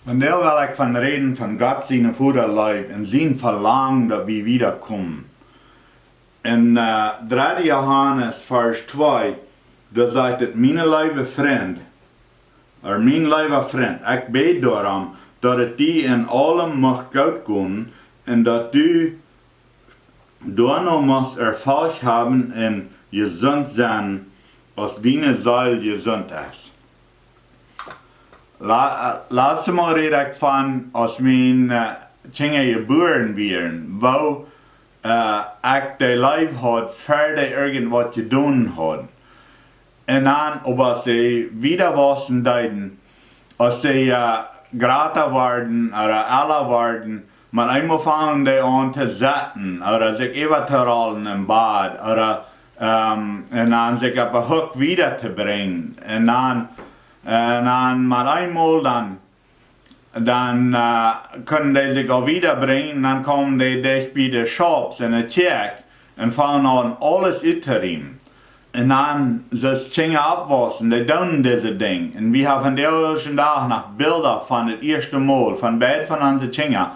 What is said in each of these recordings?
Vandaar wil ik van reden van Gott, sine Vaderleib en zijn verlangen dat we wiederkommen. In 3 Johanes vers 2, daar zegt het, mijn lieve vriend, mijn lieve vriend, ik bid daorom, dat het die in allem mucht goot gonen en dat du doarom muchst erfolg haben in jesunt sennen, als sine jesunt is. Laatste mal rede ik van als mijn dingen geboren werden, wo ik de lijf had verder irgendwas gedaan had. En dan, als ze wieder wassen deiden, als ze grater worden, oder alle worden, maar eenmaal vangen die aan te zetten, oder zich even te rollen in bad, oder en dan zich op een hoek wieder te brengen. En dan maar eenmaal dan kunnen die zich al wieder brengen, dan komen die dicht bij de shops en de kerk en vangen aan alles uit te riemen. En dan ze dingen afwassen, die doen deze dingen. En we hebben deze dag nog beelden van het eerste maal, van beide van onze dingen.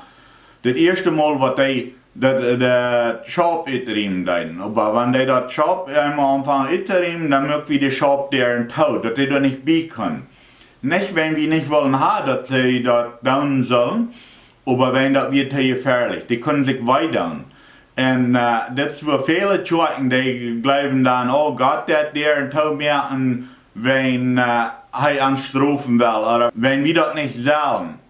Het eerste maal wat die de shop uitriemen deden. Maar wanneer die dat shop eenmaal aanvangen uit te riemen, dan moeten we de shop deren houden, dat die er niet bij kunnen. Nicht, wenn wir nicht wollen haben, dass sie das tun sollen, aber wenn das wird hier gefährlich. Die können sich weitern. Und das ist für viele Kirchen, die glauben dann, oh Gott, der tut mir an, wenn er anstrufen will, oder wenn wir das nicht sollen.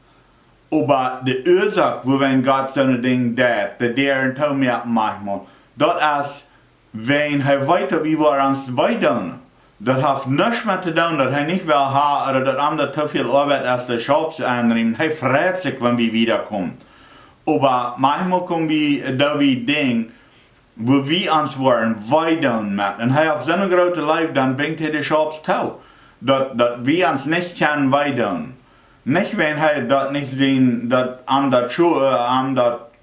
Aber die Ursache, wo wenn Gott so ein Ding tut, der tut mir manchmal, das ist, wenn er weiter, wie wir uns weitern. Dat heeft niks met te doen dat hij niet wil hebben, of dat hem te veel arbeid als de shops aanneemt. Hij freut zich wanneer we wiederkomen. Maar manchmal komen we door die ding, wo we ons worden, wij doen met. En hij heeft zo'n grote lijf, dan brengt hij de shops toe. Dat we ons niet kunnen wij doen. Niet wenn hij dat niet zien, dat aan dat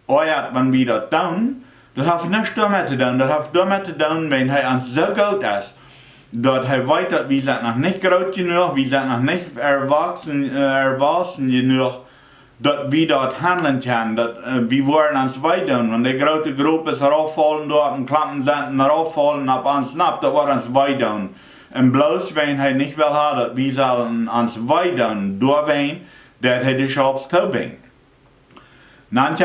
ooit, wanneer we dat doen. Dat heeft niks daarmee te doen. Dat heeft daarmee te doen, wenn hij ons zo goed is. Dat hij weet dat we zijn nog niet groot genoeg, we zijn nog niet erwachsen genoeg, dat we dat handelen kunnen, dat we worden ons wij doen. Want de grote groep is eraf vallen door en klampen zijn eraf vallen op ons snap, dat wordt ons wij doen. En bloos wenn hij niet wil hebben dat we zullen ons wij doen, doorheen dat hij de shops toebrengt. Dan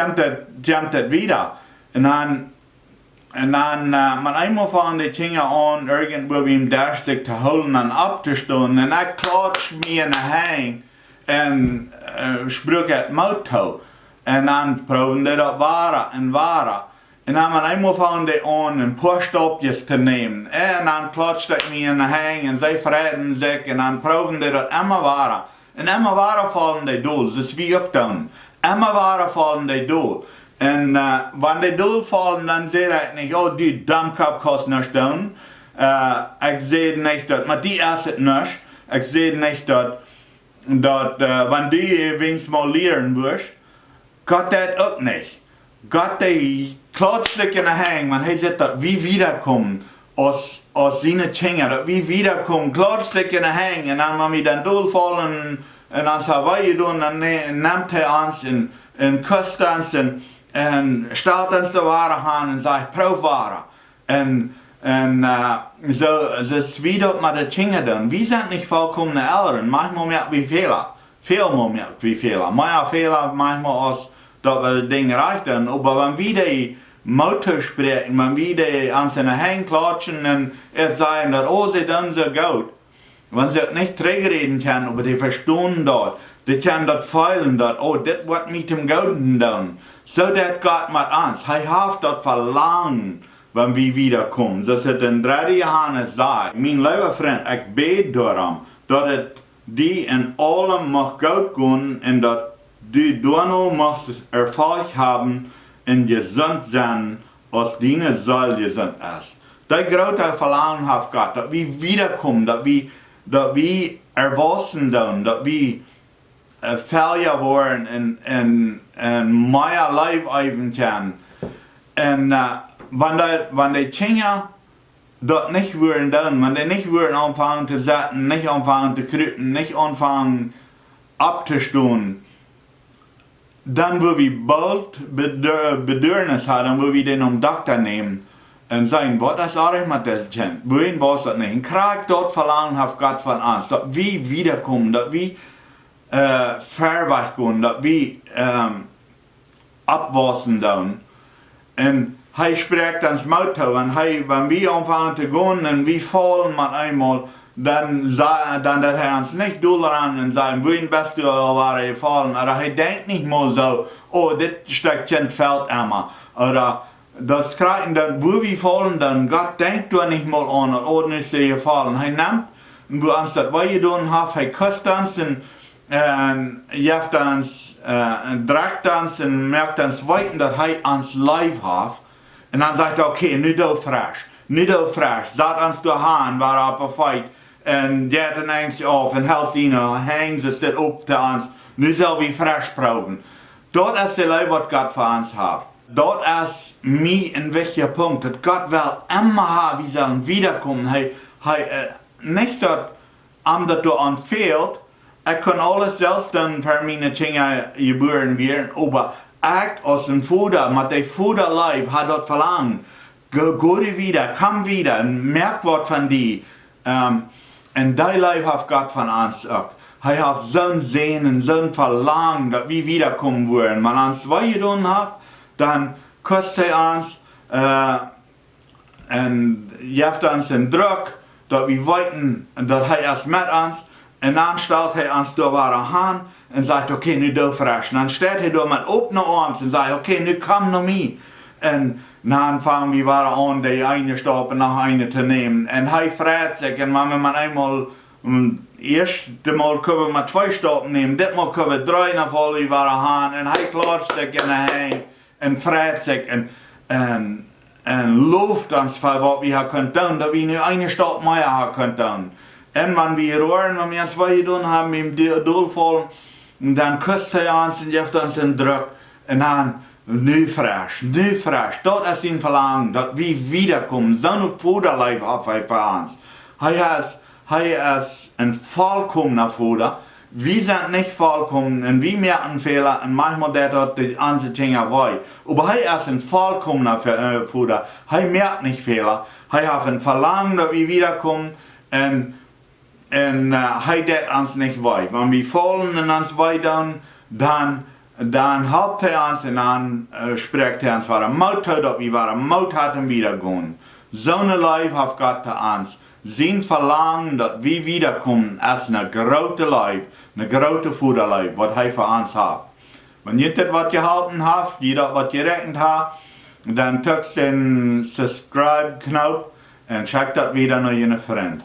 komt het wieder. En dan, maar eenmaal van die dingen aan, irgendwo bij hem daar zich te houden en op te staan. En ik klats me in de hang en sprak het mout toe. En dan probeerde die dat waren. En dan maar eenmaal van die aan een paar stapjes te nemen. En dan klatste ik me in de hang en zij verreden zich. En dan probeerde die dat immer waren. En immer waren vallen die dood. Dus wie ook doen. Immer waren vallen die dood. En wanneer die dood vallen, dan zeg ik niet, oh die damkap kost niks doen. Ik zeg niet dat, maar die is het niet. Ik zeg niet dat wanneer die winst mal leren wordt, Gott dat ook niet. Gott die klotst zich in de hang, want hij zegt dat we wiederkomen als seine Kinder, dat we wiederkomen, klotst zich in de hang. En dan wanneer we dan dood vallen, en dan zou wij doen, dan neemt hij ons en kust ons en stelt ons de ware aan en zegt, proef ware. En zo is wie dat met de dingen doen. We zijn niet volkomen Eltern. Manchmal merken we Fehler. Veel merken we Fehler. Maar Fehler manchmal als dat we de dingen recht doen. Maar wanneer we die motor spreken, wanneer we die aan zijn hang klatschen en zeggen dat oh, ze doen zo goed. Wanneer ze het niet terugreden kunnen, maar die verstaan dat. Die kunnen dat feilen, dat oh, dit wordt met hem gouden doen. Zodat Gott met ons. Hij heeft dat verlangen, wanneer we wiederkomen. Zoals het in 3 Johanes zegt. Mijn lieve vriend, ik bid daarom, dat het die in allem mag goed gaan en dat du doarom muchst erfolg hebben in jesunt sennen, als sine jesunt is. Dat grote verlangen heeft Gott, dat we wiederkomen, dat we erwassen doen, dat we failure worden en meer leven even kunnen. En wanneer die dingen dat niet worden doen, wanneer die niet worden aanvangen te zetten, niet aanvangen te kruipen, niet aanvangen op te staan, dann wo wir bald Bedürfnis haben, dann wo wir den Doktor nehmen und sagen, was ist alles mit das Kind? Wohin war das nicht? Und kriegt dort Verlangen auf Gott von uns, dass wir wiederkommen, dass wir verweichen gehen, dass wir abwaschen dann. Und er spricht ans Motto, und wenn wir anfangen zu gehen und wir fallen mal einmal, dann dat er uns nicht daran und sagt, wohin bist du alweer gefallen? Oder er denkt nicht mal so, oh, das Stückchen fällt immer. Oder das kriegen dann, wo wir fallen, dann Gott denkt du nicht mal an, oder ist sie gefallen. Er nimmt, wo uns das weitergetan hat, er küsst uns und gibt uns, trägt uns und merkt uns weiter, dass er uns live hat. Und dann sagt er, okay, nu do frisch, zat uns daheim, war er op fight. En geht dan eens auf und helft ihnen, hängt sie sit op zu uns. Nu soll wir frisch proben. Dort ist der Leib, was Gott für uns hat. Dort ist mir ein wichtiger Punkt, dass Gott will immer haben, wir sollen wiederkommen. Nicht, dass das du an fehlt, ich kann alles selbst dann für meine Kinder geboren werden, aber ich als ein Vater, mit dem Vaterleib, hat dort verlangen. Go wieder, komm wieder, und merk was von dir. Und dein Leib hat Gott von uns auch. Er hat so ein Sehnen, so ein Verlangen, dass wir wiederkommen wollen. Wenn er uns weitergetan hat, dann küsst er uns und gibt uns den Druck, dass wir weiten, dass er ist mit uns. Und dann stellt er uns da an und sagt, okay, nu do frisch. Und dann steht er da mit offenen Armen und sagt, okay, nu komm noch mit. Und dann fangen wir an, die eine Stoppe nach eine zu nehmen. Und er freut sich, und wenn wir einmal, erst mal können wir mal 2 Stoppen nehmen, das Mal können wir 3 nach voll wie waren. Und er klatscht sich in den Hängen und freut sich und lobt uns für was wir können tun, dass wir nur eine Stoppe mehr können tun. Und wenn wir rühren, wenn wir uns weitergetan haben, im Durchfall, dann küsst er uns und gibt uns einen Druck. Und dann, nu frisch. Dort ist sein Verlangen, dass wir wiederkommen. So ein Vaterleib hat er für uns. Er ist ein vollkommener Vater. Wir sind nicht vollkommen und wir merken Fehler und manchmal dort die andere Dinge wollen. Aber er ist ein vollkommener Vater. Er merkt nicht Fehler. Er hat ein Verlangen, dass wir wiederkommen und er det uns nicht weit. Wenn wir fallen und uns weiter, dann helpt er uns und dann spricht er uns, was er Mut hat, dass wir Mut hatten, wiedergehen. So eine Leib hat Gott zu uns. Sein Verlangen, dass wir wiederkommen, ist eine große Leib, eine große Vaterleib, was er für uns hat. Wenn ihr das was gehalten habt, jeder was gerechnet hat, dann drückt den Subscribe-Knopf und checkt das wieder nach Frint.